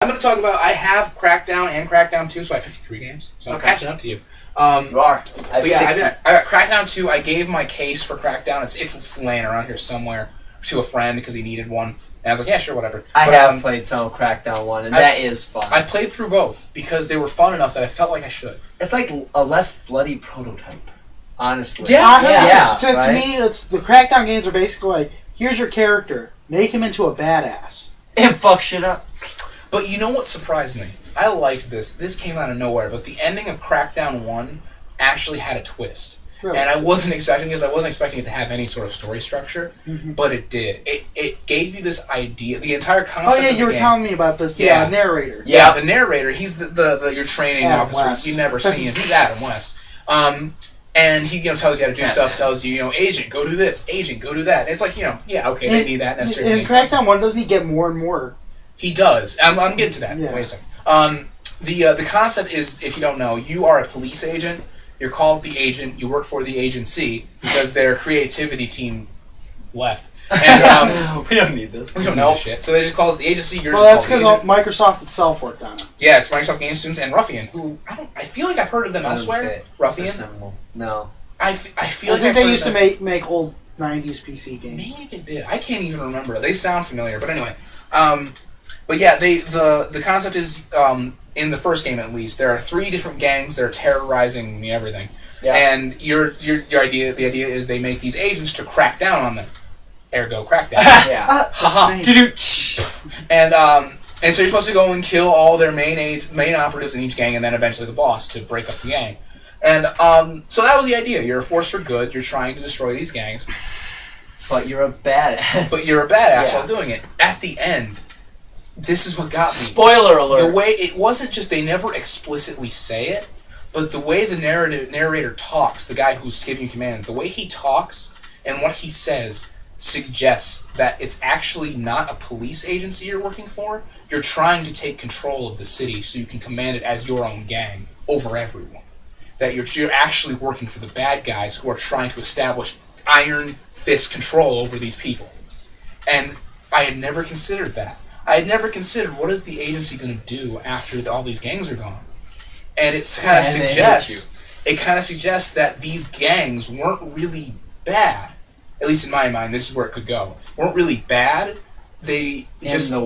I'm going to talk about, I have Crackdown and Crackdown 2, so I have 53 games. So I'm catching up to you. You are. I have 60. I got Crackdown 2. I gave my case for Crackdown. It's laying around here somewhere to a friend because he needed one. And I was like, yeah, sure, whatever. I have played some of Crackdown 1, and that is fun. I've played through both because they were fun enough that I felt like I should. It's like a less bloody prototype, honestly. To me, it's the Crackdown games are basically like, here's your character, make him into a badass. And fuck shit up. But you know what surprised me? I liked this. This came out of nowhere, but the ending of Crackdown 1 actually had a twist. Really? And I wasn't expecting it to have any sort of story structure, but it did. It gave you this idea, the entire concept of the game. You were telling me about this, narrator. Yeah, the narrator, he's the your training Adam officer. West. You never see him. He's Adam West. And he tells you how to do stuff, tells you, agent, go do this, agent, go do that. It's like, okay, they need that necessarily. In Crackdown 1, doesn't he get more and more? He does. I'm getting to that. Yeah. Wait a second. The concept is, if you don't know, you are a police agent. You're called the agent. You work for the agency because their creativity team left. And we don't need this. We don't know shit. So they just call it the agency. Well, that's because Microsoft itself worked on it. Yeah, it's Microsoft Game Students and Ruffian, who I feel like I've heard of them elsewhere. Ruffian. No. I feel like I think they used to make old 90s PC games. Maybe they did. I can't even remember. They sound familiar, but anyway. But yeah, the concept is, in the first game at least, there are 3 different gangs that are terrorizing everything. Yeah. And the idea is they make these agents to crack down on them. Ergo, Crackdown. And so you're supposed to go and kill all their main operatives in each gang, and then eventually the boss to break up the gang. And so that was the idea. You're a force for good. You're trying to destroy these gangs. But you're a badass. While doing it. At the end, this is what got me. Spoiler alert. The way it wasn't just they never explicitly say it, but the way the narrator talks, the guy who's giving you commands, the way he talks and what he says suggests that it's actually not a police agency you're working for. You're trying to take control of the city so you can command it as your own gang over everyone. That you're actually working for the bad guys who are trying to establish iron fist control over these people. And I had never considered that. I had never considered what is the agency going to do after all these gangs are gone. And it kind of suggests that these gangs weren't really bad. At least in my mind, this is where it could go. Weren't really bad. In the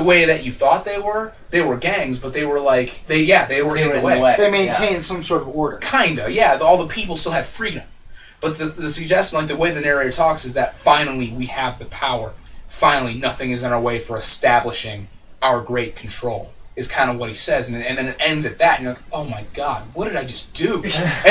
way that you thought they were gangs, but they were like they were in the way. They maintained some sort of order. Kinda, yeah. All the people still had freedom, but the suggestion, like the way the narrator talks, is that finally we have the power. Finally, nothing is in our way for establishing our great control. Is kind of what he says, and then it ends at that, and you're like, oh my god, what did I just do? And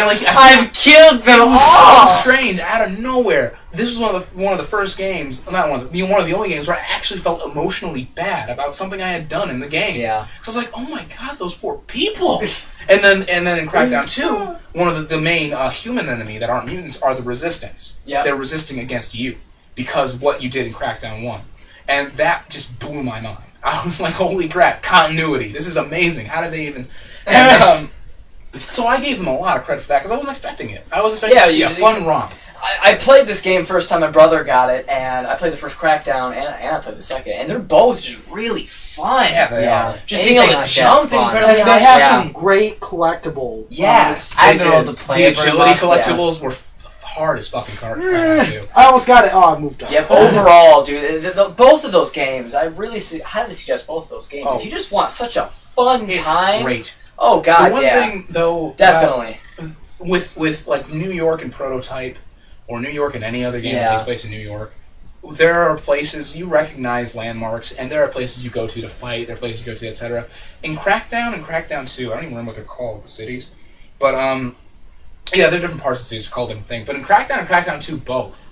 like I've killed them all. It was so strange, out of nowhere. This was one of the first games, not one of the only games where I actually felt emotionally bad about something I had done in the game. Yeah. So I was like, oh my god, those poor people. and then in Crackdown 2, one of the main human enemy that aren't mutants are the Resistance. Yeah. They're resisting against you because of what you did in Crackdown 1, and that just blew my mind. I was like, holy crap, continuity. This is amazing. How did they even... And, so I gave them a lot of credit for that, because I wasn't expecting it. I was expecting it to be a fun romp. I played this game first time my brother got it, and I played the first Crackdown, and I played the second, and they're both just really fun. Yeah, they are. Just being able to jump incredibly high. They have some great collectible... Yes. I didn't know to play it. The agility collectibles were hard as fucking Crackdown 2. I almost got it. Oh, I moved on. Yep. Overall, dude, both of those games, I really highly suggest both of those games. If you just want such a fun time, it's great. Oh god, the one thing though, definitely with like New York and Prototype, or New York and any other game that takes place in New York, there are places you recognize landmarks, and there are places you go to fight. There are places you go to, etc. In Crackdown and Crackdown 2, I don't even remember what they're called, the cities, but yeah, they're different parts of the city, they're called different things. But in Crackdown and Crackdown 2, both,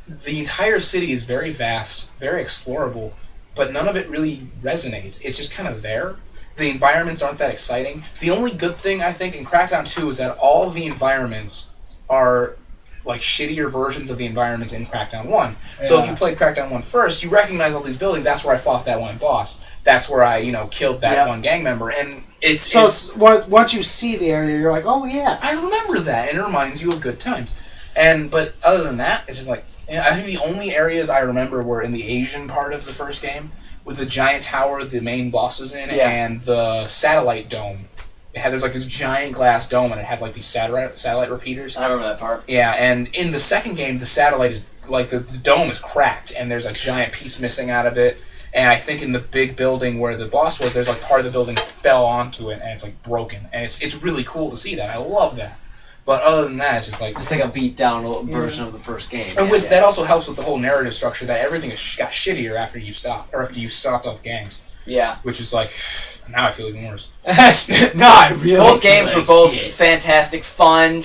the entire city is very vast, very explorable, but none of it really resonates. It's just kind of there. The environments aren't that exciting. The only good thing, I think, in Crackdown 2 is that all of the environments are like shittier versions of the environments in Crackdown 1. Yeah. So if you played Crackdown 1 first, you recognize all these buildings. That's where I fought that one boss. That's where I, killed that one gang member. And once you see the area, you're like, oh yeah, I remember that, and it reminds you of good times. But other than that, it's just like, I think the only areas I remember were in the Asian part of the first game, with the giant tower the main boss is in, Yeah. and the satellite dome. There's like this giant glass dome, and it had like these satellite repeaters. I remember that part. Yeah, and in the second game, the satellite is like the dome is cracked, and there's like a giant piece missing out of it. And I think in the big building where the boss was, there's like part of the building fell onto it, and it's like broken. And it's really cool to see that. I love that. But other than that, it's just like a beat down version of the first game. and which that also helps with the whole narrative structure that everything got shittier after you stopped off gangs. Yeah. Which is like, now I feel even worse. No, I really. Both games feel were both shit. fantastic, fun, it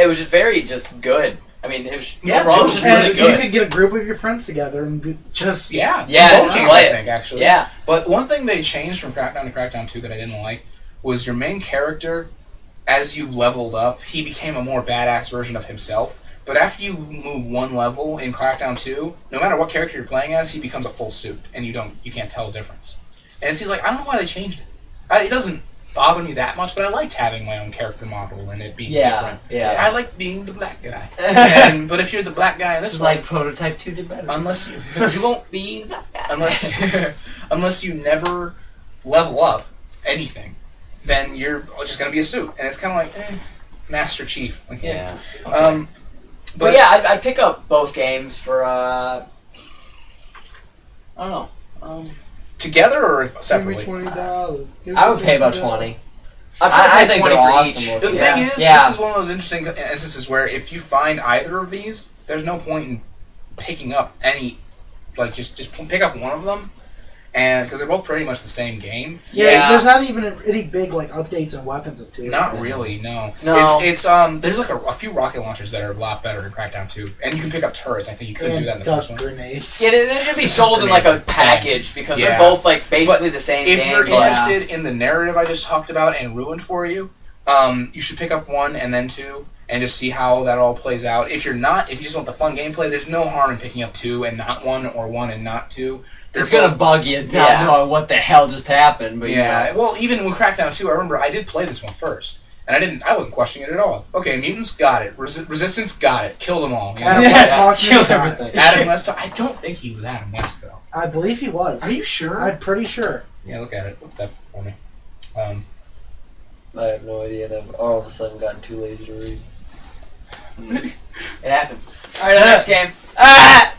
was just very good. I mean, it was Yeah, overall, it it was was just really really You good. could get a group of your friends together and just Yeah, Yeah, both games, play I it. think, actually. Yeah. But one thing they changed from Crackdown to Crackdown 2 that I didn't like was your main character, as you leveled up, he became a more badass version of himself. But after you move one level in Crackdown 2, no matter what character you're playing as, he becomes a full suit, and you can't tell the difference. And it seems like, I don't know why they changed it. It doesn't bother me that much, but I liked having my own character model and it being different. Yeah. I like being the black guy. But if you're the black guy in this It's one, like Prototype 2 did better. unless you You won't be that bad. unless you never level up anything, then you're just gonna be a suit, and it's kind of like Master Chief. Like, Yeah. Okay. But yeah, I'd pick up both games for I don't know. Together or give me separately? $20. I would pay about 20. I think 20 they're for awesome each. looking. The Yeah. thing is, Yeah. this is one of those interesting instances where if you find either of these, there's no point in picking up any, like just pick up one of them, and because they're both pretty much the same game. Yeah, there's not even any big like updates and weapons of 2. Not really, no. No. It's there's like a few rocket launchers that are a lot better in Crackdown 2, and you can pick up turrets. I think you couldn't do that in the first dust one. grenades. Yeah, they should be sold in like a package because they're both like basically the same If game. you're but- interested in the narrative I just talked about and ruined for you, you should pick up 1 and then 2 and just see how that all plays out. If you're not, if you just want the fun gameplay, there's no harm in picking up 2 and not 1 or 1 and not 2. It's gonna bug you not Yeah. knowing what the hell just happened, but Yeah, you know. well, even with Crackdown 2, I remember I did play this one first. And I wasn't questioning it at all. Okay, mutants got it. Resistance got it. Kill them all. You know? Adam Yeah, West talking kill about it. everything. Adam West. I don't think he was Adam West though. I believe he was. Are you sure? I'm pretty sure. Yeah, look at it. Look at that for me. I have no idea, and I've all of a sudden gotten too lazy to read. It happens. All right, next game.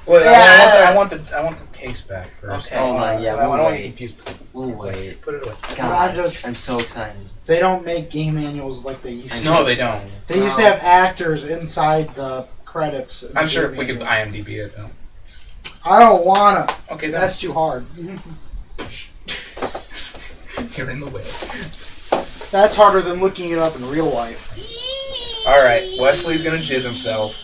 Well, Yeah. I want the case back first. Okay. Hold on, yeah, I we'll don't want to wait. get confused. We'll wait. Put it away. God, just- I'm so excited. They don't make game manuals like they used to. No, they don't. They used to have actors inside the credits. in I'm the sure game we could manual. IMDb it though. I don't wanna. Okay, then. That's too hard. You're in the way. That's harder than looking it up in real life. All right, Wesley's gonna jizz himself.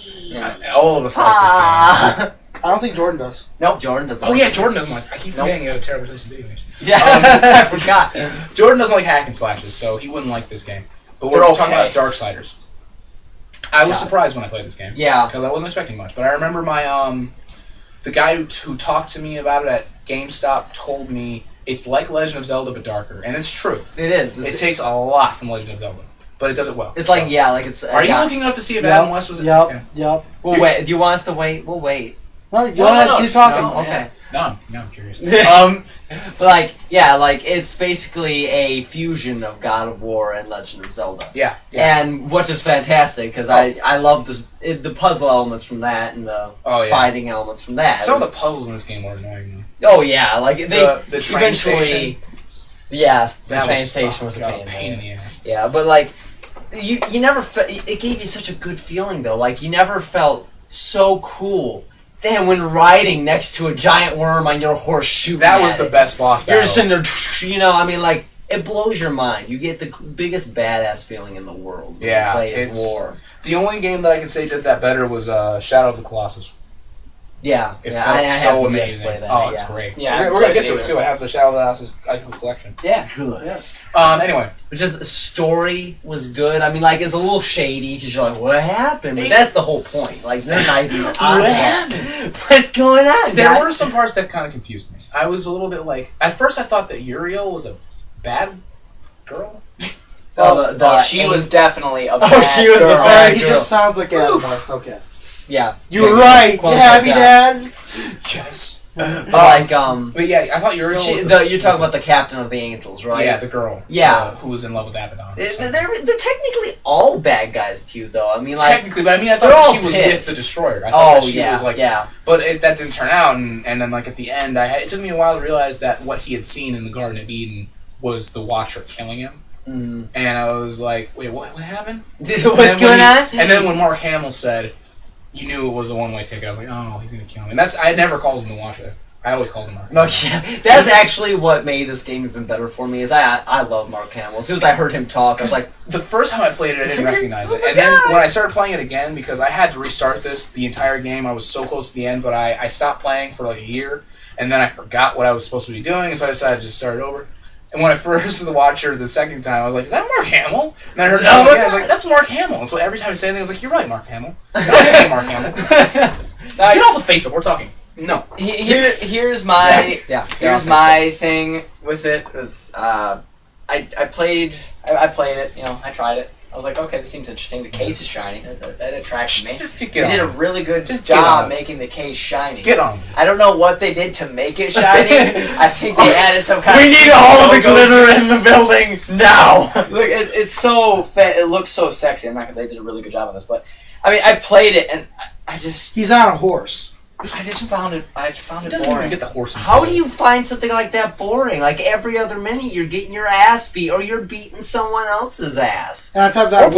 All of us like this game. I don't think Jordan does. Nope, Jordan doesn't. Oh like yeah, it. Jordan doesn't like. I keep forgetting you have a terrible taste in video games. Yeah, I forgot. Jordan doesn't like hack and slashes, so he wouldn't like this game. But we're They're talking okay. about Darksiders. I was Yeah. surprised when I played this game. Yeah. Because I wasn't expecting much. But I remember my the guy who talked to me about it at GameStop told me it's like Legend of Zelda but darker, and it's true. It is. It takes a lot from Legend of Zelda, but it does it well. It's like, So- yeah, like it's. Are you yeah. looking up to see if Adam West was? Yep. Yeah. Yep. We'll wait. Do you want us to wait? We'll wait. No, go ahead. Keep talking. No? Okay. No, I'm curious. But like, yeah, like it's basically a fusion of God of War and Legend of Zelda. Yeah. And which is fantastic because I love the puzzle elements from that and the fighting elements from that. Some of the puzzles in this game were annoying Oh yeah, like they the train eventually. station. Yeah, the That train was- station was a God, pain in the ass. ass. Yeah, but like, you never it gave you such a good feeling though. Like you never felt so cool. Then when riding next to a giant worm on your horse shooting That was at the it. best boss battle. You're just sitting there, you know. I mean, like it blows your mind. You get the biggest badass feeling in the world. When Yeah, you play as it's- War. The only game that I can say did that better was Shadow of the Colossus. Yeah, It yeah. felt I so haven't yet amazing. played that, Oh, it's yeah. great. Yeah, we're gonna get to either. it too. I have the Shadow of the Colossus collection. Yeah. Good. Yes. Anyway, But just the story was good. I mean, like it's a little shady because you're like, what happened? But that's the whole point. Like they're not even on that. What's going on? there guys? were some parts that kind of confused me. I was a little bit like, at first I thought that Uriel was a bad girl. She was definitely a Oh, bad she was the girl. bad He girl. just sounds like Adam West. Okay. Yeah. You were right. Close Yeah, like happy that. dad. Yes. But yeah, I thought Uriel was you're talking about the captain of the angels, right? Yeah, the girl. Yeah. Who was in love with Abaddon. They're technically all bad guys to you, though. I mean, like technically, but I mean, I they're thought all she was pissed. with the Destroyer. I thought that she yeah, was like, yeah. But that didn't turn out, and then like at the end, it took me a while to realize that what he had seen in the Garden of Eden was the Watcher killing him. And I was like, wait, what happened? What's going on? And then when Mark Hamill said, you knew it was a one-way ticket, I was like, oh, he's going to kill him. And I never called him the Watcher. I always called him Mark Hamill. No, yeah, that's actually what made this game even better for me. Is I love Mark Hamill. As soon as I heard him talk, I was like, the first time I played it, I didn't recognize it. And then when I started playing it again, because I had to restart the entire game, I was so close to the end, but I stopped playing for like a year, and then I forgot what I was supposed to be doing, and so I decided to just start it over. And when I first did the Watcher the second time, I was like, is that Mark Hamill? And then I heard that again, I was like, that's Mark Hamill. And so every time I say anything, I was like, you're right, Mark Hamill. Okay, Mark Hamill. Get off of Facebook, we're talking. No. Here's my here's my thing with it was I played it, you know, I tried it. I was like, okay, this seems interesting. The case is shiny. That attracted me. They did a really good job making the case shiny. Get on. I don't know what they did to make it shiny. I think they added some kind we of... We need all of the glitter in the building now! Look, it's so... It looks so sexy. I'm not gonna say they did a really good job on this, but... I mean, I played it, and I just... He's on a horse. I just found it Doesn't boring. even get the horse. How do you find something like that boring? Like every other minute, you're getting your ass beat, or you're beating someone else's ass. And on top of that,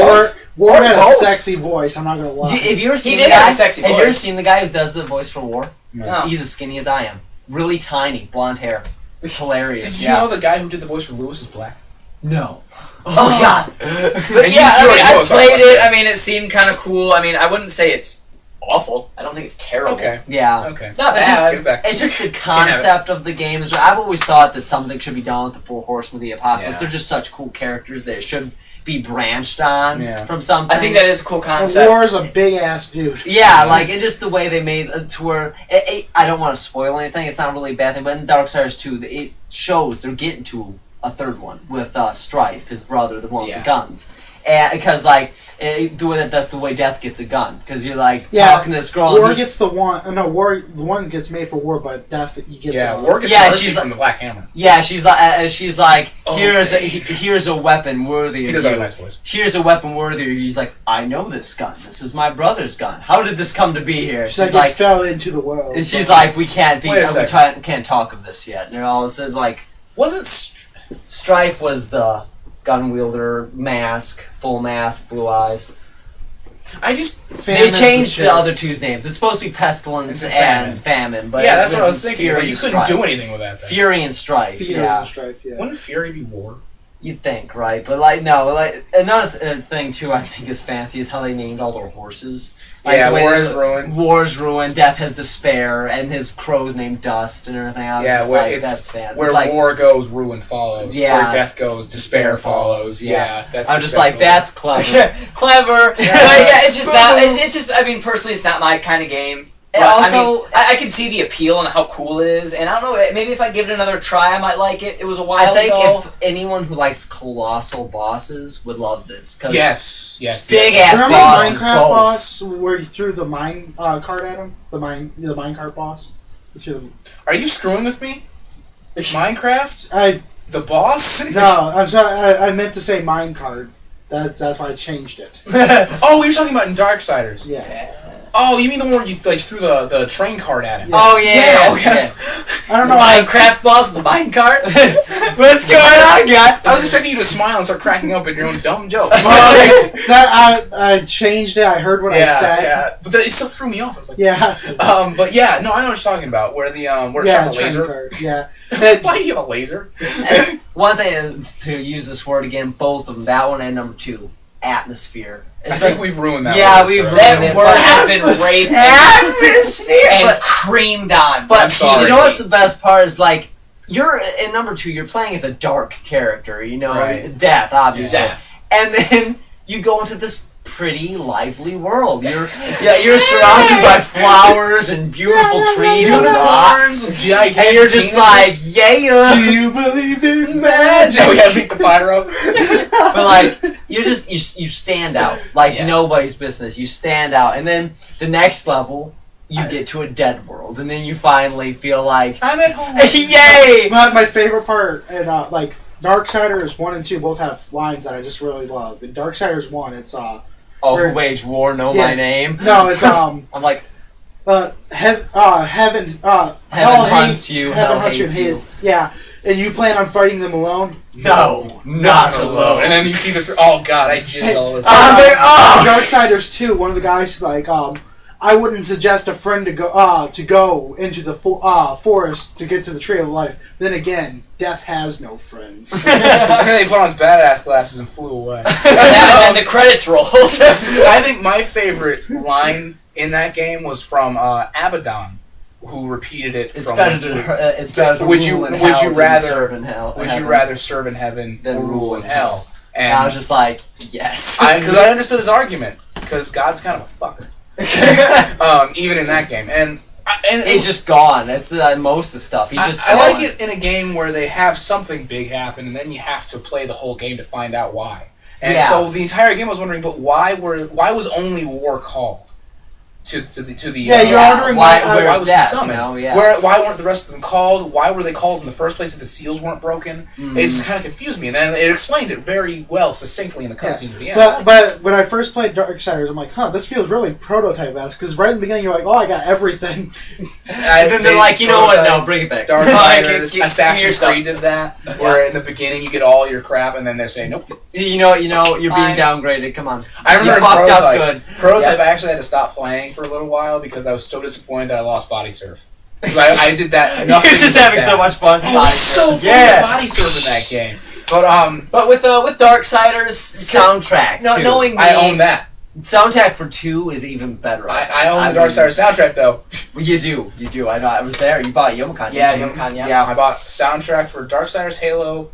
War had a sexy voice. I'm not gonna lie. Have you ever seen He did have a sexy voice. Have you ever seen the guy who does the voice for War? No. He's as skinny as I am. Really tiny, blonde hair. It's hilarious. Did you know the guy who did the voice for Lewis is black? No. Oh God! But And yeah, you already know I what's up played about it. that. I mean, it seemed kind of cool. I mean, I wouldn't say it's awful. I don't think it's terrible. Okay. Yeah. Okay. Not It's bad. Give it back. It's just the concept of the games. I've always thought that something should be done with the Four Horsemen of the Apocalypse. Yeah. They're just such cool characters that it should be branched on Yeah. from something. I think that is a cool And concept. War is a big ass dude. Yeah, like, it's just the way they made it to where... I don't want to spoil anything. It's not really a bad thing. But in Darksiders 2, it shows they're getting to a third one with Strife, his brother, the one with the guns. And because, like, that's the way Death gets a gun. Because you're, like, talking to this girl... War gets the one... No, the one gets made for War, but Death, he gets... War gets mercy from the Black Hammer. Yeah, she's like, here's a weapon worthy of you. He does have a nice voice. Here's a weapon worthy of you. He's like, I know this gun. This is my brother's gun. How did this come to be here? She's like, it fell into the world. And she's like, we can't Wait talk of this yet. And all of a sudden, like... Wasn't Strife was the gun wielder, full mask, blue eyes. They changed the other two's names. It's supposed to be Pestilence and Famine, but yeah, that's what I was thinking. Like, you couldn't do anything with that thing. Fury and Strife. Strife, yeah. Wouldn't Fury be War? You'd think, right? But like, no. Like another thing too, I think is fancy is how they named all their horses. Like, yeah, War is Ruin. War's Ruin. Death has Despair, and his crow's named Dust, and everything. I was just like, that's fancy. Where like, War goes, Ruin follows. Yeah. Where Death goes, Despair follows. Yeah, I'm just like, that's clever. Clever. But yeah, it's just not. It's just. I mean, personally, it's not my kind of game. And also, I can see the appeal and how cool it is, and I don't know. Maybe if I give it another try, I might like it. It was a while ago. I think if anyone who likes colossal bosses would love this, cause yes, big ass Remember bosses. Minecraft boss where you threw the mine cart at him? The minecart boss. Are you screwing with me? Minecraft? The boss? No, I'm sorry. I meant to say minecart. That's why I changed it. Oh, you're talking about in Darksiders. Yeah. Oh, you mean the one where you threw the train cart at him? Yeah. Oh yeah. I don't know. Minecraft boss with the minecart. What's going on, guy? I was expecting you to smile and start cracking up at your own dumb joke. I changed it. I heard what I said. Yeah, but it still threw me off. I was like, yeah. But yeah, no, I know what you're talking about. Where where it's got the laser. Cart, yeah. Why do you have a laser? One thing to use this word again, both of them, that one and number 2, atmosphere. I think we've ruined that. Yeah, word we've for- ruined That it, word but has been raped atmosphere. and creamed on. But I'm sorry. you know what's the best part is like you're in number 2. You're playing as a dark character. You know, Right. Death, obviously, Death. and then you go into this pretty lively world. You're surrounded by flowers and beautiful trees and rocks, Unicorns, gigantic and you're just penises. like, yeah. Do you believe in magic? We gotta beat the pyro. But like you stand out like Yeah. nobody's business. You stand out, and then the next level you get to a dead world, and then you finally feel like, I'm at home. yay! My favorite part, and like Darksiders 1 and 2 both have lines that I just really love. In Darksiders 1, it's Oh, who wage war, know my name? No, it's I'm like, heaven heaven hunts you, hell hates you. Yeah, and you plan on fighting them alone? No, not alone. And then you see the oh god, I jizzed all over the I was like, oh! Darksiders 2, one of the guys is like, I wouldn't suggest a friend to go into the forest to get to the Tree of Life. Then again, death has no friends. He put on his badass glasses and flew away. And the credits rolled. I think my favorite line in that game was from Abaddon, who repeated it. It's better to would rule you in would hell you than rather serve in hell. would you rather serve in heaven than or rule in hell? And I was just like, yes. Because I understood his argument. Because God's kind of a fucker. Even in that game, and he's just gone. That's most of the stuff. He's just. I gone. like it in a game where they have something big happen, and then you have to play the whole game to find out why. And so the entire game I was wondering, but why was only war called to the you're wondering why where's was that? he summoned? You know, Why weren't the rest of them called? Why were they called in the first place if the seals weren't broken? It just kind of confused me, and then it explained it very well, succinctly in the cutscenes at the end. But when I first played Darksiders, I'm like, this feels really prototype-esque, because right in the beginning you're like, I got everything. And then they're like, you know what? No, bring it back. Darksiders, Assassin's Creed did that, where in the beginning you get all your crap, and then they're saying, nope. You know, you're being downgraded. Come on. I remember you fucked up good. Prototype, I actually had to stop playing for a little while because I was so disappointed that I lost body surf. Because I did that. He was just having so much fun. Oh, it was so fun to body surf in that game. But with Darksiders soundtrack, knowing I own that. Soundtrack for 2 is even better. I own the Darksiders soundtrack though. You do. I know. I was there. You bought Youmacon. Yeah, Youmacon. Yeah, I bought soundtrack for Darksiders, Halo,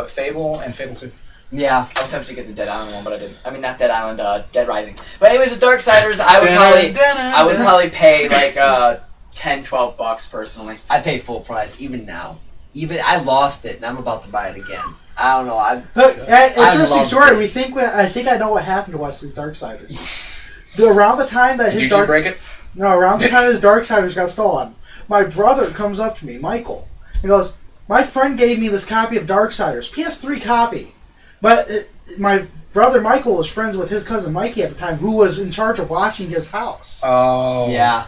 Fable, and Fable 2. Yeah, I was tempted to get the Dead Island one, but I didn't. I mean, not Dead Island, Dead Rising. But anyways, with Darksiders, I would probably pay like $10-$12 personally. I pay full price even now. Even I lost it and I'm about to buy it again. I don't know. Interesting story. I think I know what happened to Wesley's Darksiders. Around the time that his break it? No, around the time his Darksiders got stolen, my brother comes up to me, Michael. He goes, "My friend gave me this copy of Darksiders, PS3 copy." But my brother Michael was friends with his cousin Mikey at the time, who was in charge of watching his house. Oh. Yeah.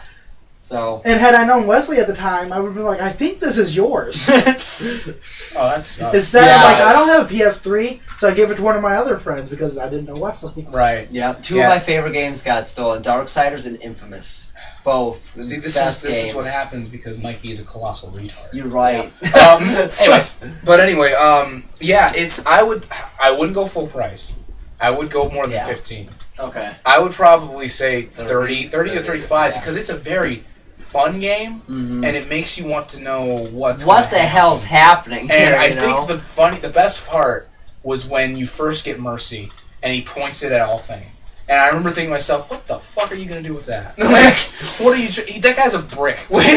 So. And had I known Wesley at the time, I would be like, I think this is yours. That sucks. Instead of I don't have a PS3, so I gave it to one of my other friends because I didn't know Wesley. Right. Yeah. Two of my favorite games got stolen: Darksiders and Infamous. Both. See, this is what happens because Mikey is a colossal retard. You're right. Anyway, I wouldn't go full price. I would go more than 15. Okay. I would probably say 30 or 35 because it's a very fun game and it makes you want to know what the hell's happening. And here, I think the best part was when you first get Mercy and he points it at all things. And I remember thinking to myself, what the fuck are you going to do with that? Like, what are you... that guy's a brick. What are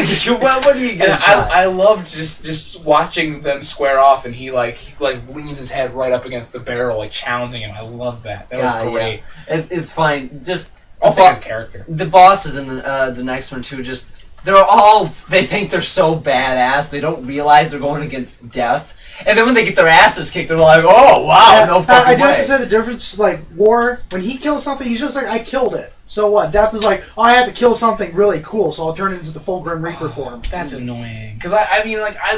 you going to try? I loved just watching them square off, and he leans his head right up against the barrel, like, challenging him. I love that. That was great. Yeah. It's fine. Just... I'll think his character. The bosses in the next one, too, just... They think they're so badass, they don't realize they're going against death. And then when they get their asses kicked, they're like, "Oh wow, no fucking way!" I do have to say the difference. Like War, when he kills something, he's just like, "I killed it." So what? Death is like, "Oh, I have to kill something really cool, so I'll turn it into the full Grim Reaper form." That's annoying. Because I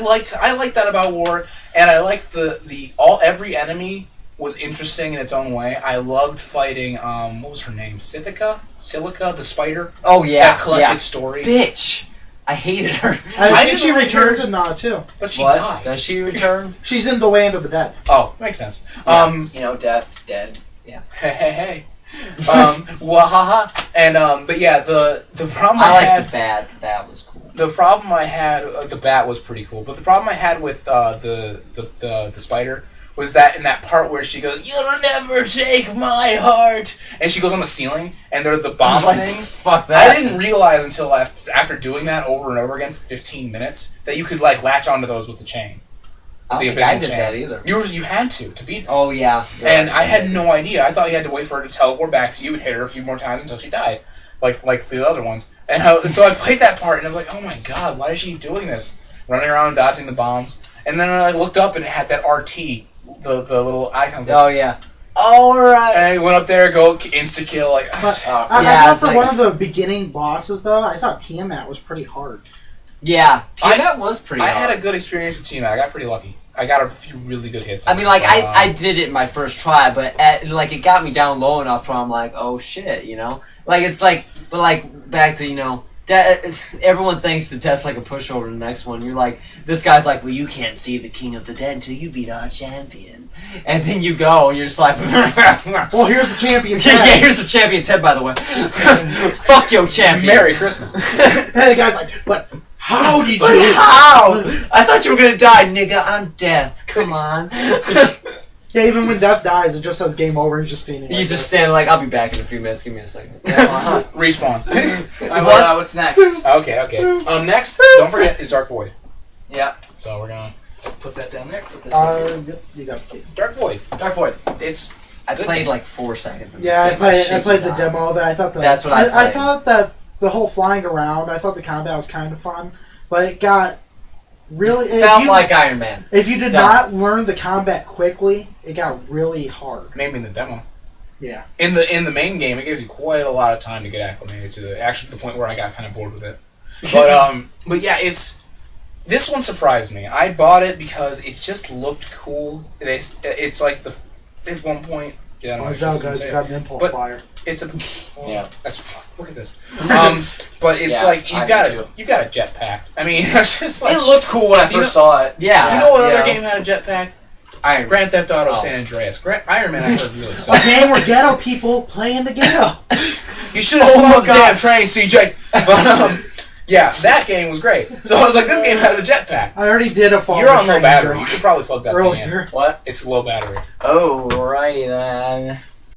liked that about War, and I liked every enemy was interesting in its own way. I loved fighting. What was her name? Silica, the spider. Oh yeah, that collected stories. Bitch. I hated her. I think she returns in Nod too. But she died. Does she return? She's in the land of the dead. Oh, makes sense. Yeah. Death, dead. Yeah. Hey. Wahaha. And but yeah, the problem I had. The bat. The bat was cool. The problem I had, the bat was pretty cool. But the problem I had with the spider was that in that part where she goes, "You'll never take my heart," and she goes on the ceiling, and they're the bomb things. Fuck that! I didn't realize until after doing that over and over again for 15 minutes that you could latch onto those with the chain. I don't think I did that either. You had to beat her. Oh yeah. And I had no idea. I thought you had to wait for her to teleport back, so you would hit her a few more times until she died, like the other ones. And so I played that part, and I was like, oh my god, why is she doing this? Running around and dodging the bombs. And then I looked up, and it had that RT, the little icons. Oh, yeah. Alright. And I went up there, go insta-kill, like... I thought for one of the beginning bosses, though, I thought Tiamat was pretty hard. Yeah, Tiamat was pretty hard. I had a good experience with Tiamat. I got pretty lucky. I got a few really good hits. I mean, like, I did it in my first try, but, it got me down low enough where I'm like, oh, shit, you know? Like, it's like... But, like, back to, you know... everyone thinks that Death's like a pushover to the next one. You're like... This guy's like, well, you can't see the King of the Dead until you beat our champion. And then you go, and you're just like... Well, here's the champion's yeah, head. here's the champion's head, by the way. Fuck your champion. Merry Christmas. And the guy's like, but how did you... But how? I thought you were gonna die, nigga. I'm Death. Come on. Yeah, even when Death dies, it just says game over. He's just standing He's just standing like, I'll be back in a few minutes. Give me a second. Respawn. What's next? Okay. Next, don't forget, is Dark Void. Yeah. So we're gonna put that down there. Put this Yep, you got the case. Dark Void. Dark Void. It's... I played like 4 seconds of this Yeah, game. I played the demo of it. I thought That's what I I played. thought that the whole flying around, I thought the combat was kind of fun, but it got really... Felt like Iron Man. If you did not learn the combat quickly, it got really hard. Maybe in the demo. Yeah. In the main game, it gives you quite a lot of time to get acclimated to it. Actually, to the point where I got kind of bored with it. But yeah, this one surprised me. I bought it because it just looked cool. It's like at one point. Yeah, I don't know. Guys, got an impulse fire. It's a Yeah. Look at this. But it's like you got a jetpack. I mean, it's just like It looked cool when I first saw it. Yeah. you know what other game had a jetpack? Iron Grand Theft Auto San Andreas. Iron Man, I heard really A sucked. game where ghetto people play in the ghetto. You should have smoked the damn train, CJ. But yeah, that game was great. So I was like, this game has a jetpack. I already did a fall. You're on low battery. You should probably plug that thing in. Earlier. What? It's low battery. Oh, righty then.